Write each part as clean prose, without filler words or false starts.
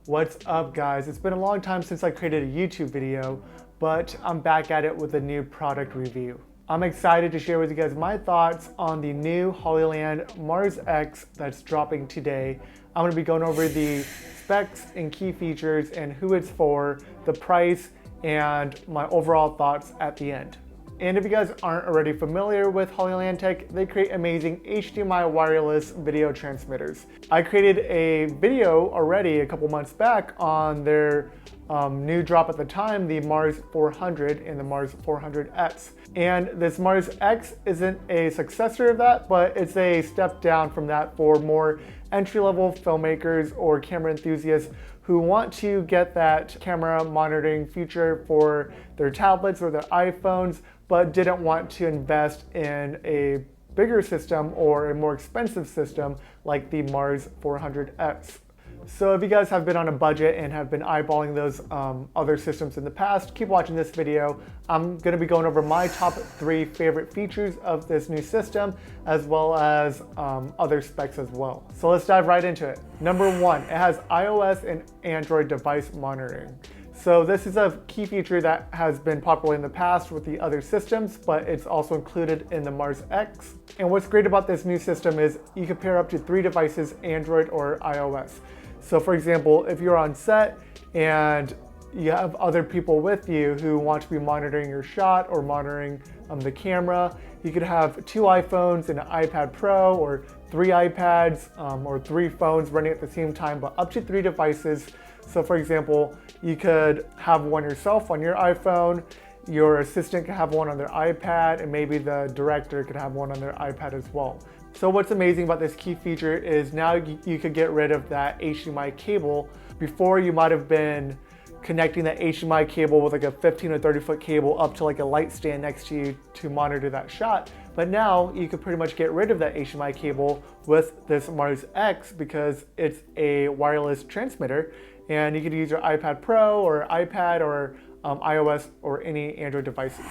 What's up, guys? It's been a long time since I created a YouTube video, but I'm back at it with a new product review. I'm excited to share with you guys my thoughts on the new Hollyland Mars X that's dropping today. I'm going to be going over the specs and key features and who it's for, the price, and my overall thoughts at the end. And if you guys aren't already familiar with Hollyland Tech, they create amazing HDMI wireless video transmitters. I created a video already a couple months back on their new drop at the time, the Mars 400 and the Mars 400X. And this Mars X isn't a successor of that, but it's a step down from that for more entry-level filmmakers or camera enthusiasts who want to get that camera monitoring feature for their tablets or their iPhones, but didn't want to invest in a bigger system or a more expensive system like the Mars 400X. So if you guys have been on a budget and have been eyeballing those other systems in the past, keep watching this video. I'm going to be going over my top 3 favorite features of this new system, as well as other specs as well. So let's dive right into it. Number 1, it has iOS and Android device monitoring. So this is a key feature that has been popular in the past with the other systems, but it's also included in the Mars X. And what's great about this new system is you can pair up to 3 devices, Android or iOS. So for example, if you're on set and you have other people with you who want to be monitoring your shot or monitoring the camera, you could have 2 iPhones and an iPad Pro, or 3 iPads or 3 phones running at the same time, but up to 3 devices. So for example, you could have one yourself on your iPhone, your assistant could have one on their iPad, and maybe the director could have one on their iPad as well. So what's amazing about this key feature is now you could get rid of that HDMI cable. Before, you might have been connecting that HDMI cable with like a 15 or 30 foot cable up to like a light stand next to you to monitor that shot. But now you could pretty much get rid of that HDMI cable with this Mars X because it's a wireless transmitter, and you could use your iPad Pro or iPad or iOS or any Android devices.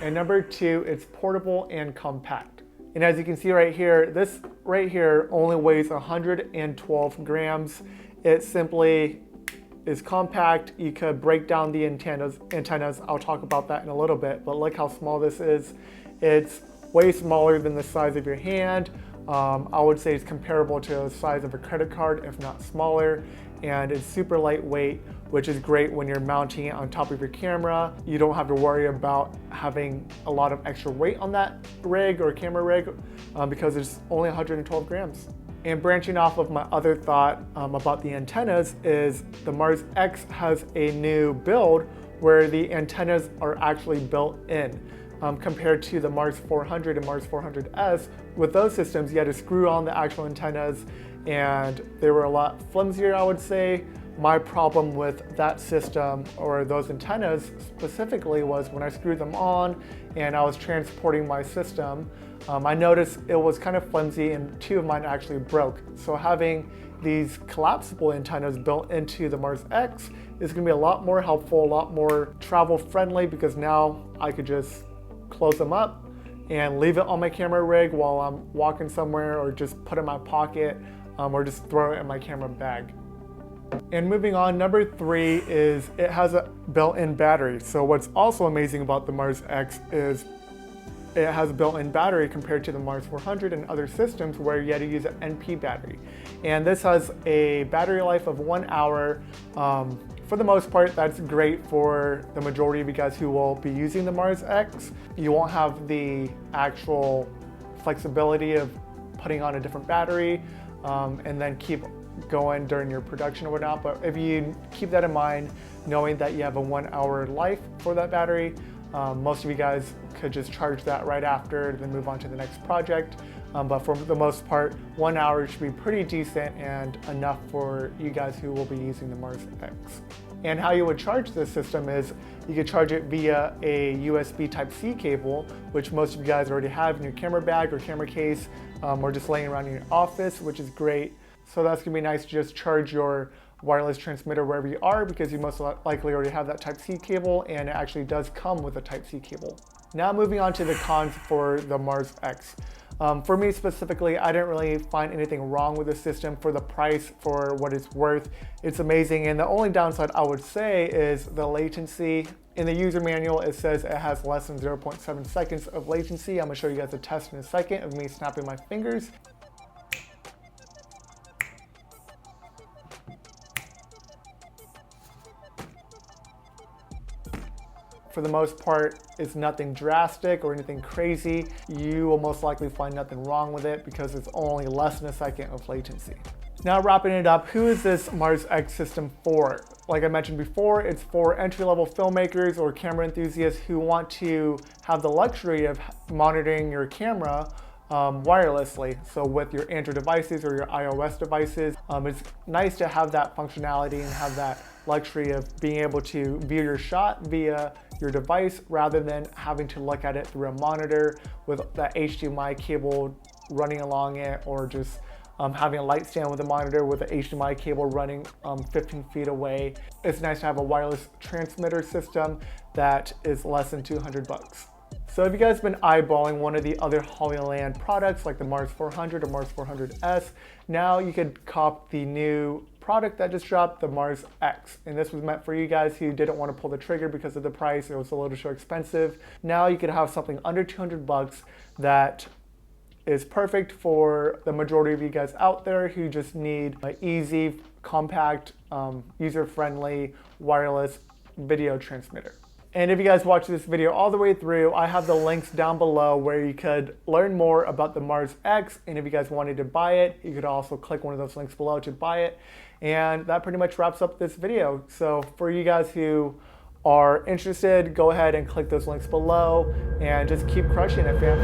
And number 2, it's portable and compact. And as you can see right here, this right here only weighs 112 grams. It simply is compact. You could break down the antennas. I'll talk about that in a little bit, but look how small this is. It's way smaller than the size of your hand. I would say it's comparable to the size of a credit card, if not smaller. And it's super lightweight, which is great when you're mounting it on top of your camera. You don't have to worry about having a lot of extra weight on that rig or camera rig because it's only 112 grams. And branching off of my other thought about the antennas is the Mars X has a new build where the antennas are actually built in. Compared to the Mars 400 and Mars 400S, with those systems, you had to screw on the actual antennas, and they were a lot flimsier, I would say. My problem with that system, or those antennas specifically, was when I screwed them on and I was transporting my system, I noticed it was kind of flimsy and 2 of mine actually broke. So having these collapsible antennas built into the Mars X is going to be a lot more helpful, a lot more travel friendly, because now I could just close them up and leave it on my camera rig while I'm walking somewhere, or just put it in my pocket, or just throw it in my camera bag. And moving on, number 3 is it has a built-in battery. So what's also amazing about the Mars X is it has a built-in battery compared to the Mars 400 and other systems where you had to use an NP battery. And this has a battery life of 1 hour. For the most part, that's great for the majority of you guys who will be using the Mars X. You won't have the actual flexibility of putting on a different battery and then keep going during your production or whatnot. But if you keep that in mind, knowing that you have a 1 hour life for that battery, most of you guys could just charge that right after and then move on to the next project. But for the most part, 1 hour should be pretty decent and enough for you guys who will be using the Mars X. And how you would charge this system is you could charge it via a USB Type-C cable, which most of you guys already have in your camera bag or camera case, or just laying around in your office, which is great. So that's gonna be nice to just charge your wireless transmitter wherever you are, because you most likely already have that Type-C cable, and it actually does come with a Type-C cable. Now moving on to the cons for the Mars X. For me specifically, I didn't really find anything wrong with the system for the price, for what it's worth. It's amazing, and the only downside I would say is the latency. In the user manual, it says it has less than 0.7 seconds of latency. I'm gonna show you guys a test in a second of me snapping my fingers. For the most part, it's nothing drastic or anything crazy. You will most likely find nothing wrong with it because it's only less than a second of latency. Now wrapping it up, who is this Mars X system for? Like I mentioned before, it's for entry-level filmmakers or camera enthusiasts who want to have the luxury of monitoring your camera wirelessly. So with your Android devices or your iOS devices, it's nice to have that functionality and have that luxury of being able to view your shot via your device rather than having to look at it through a monitor with that HDMI cable running along it, or just having a light stand with a monitor with an HDMI cable running 15 feet away. It's nice to have a wireless transmitter system that is less than 200 bucks. So if you guys have been eyeballing one of the other Hollyland products like the Mars 400 or Mars 400S, now you could cop the new product that just dropped, the Mars X. And this was meant for you guys who didn't want to pull the trigger because of the price. It was a little too expensive. Now you could have something under 200 bucks that is perfect for the majority of you guys out there who just need an easy, compact, user-friendly, wireless video transmitter. And if you guys watch this video all the way through, I have the links down below where you could learn more about the Mars X. And if you guys wanted to buy it, you could also click one of those links below to buy it. And that pretty much wraps up this video. So for you guys who are interested, go ahead and click those links below and just keep crushing it, fam.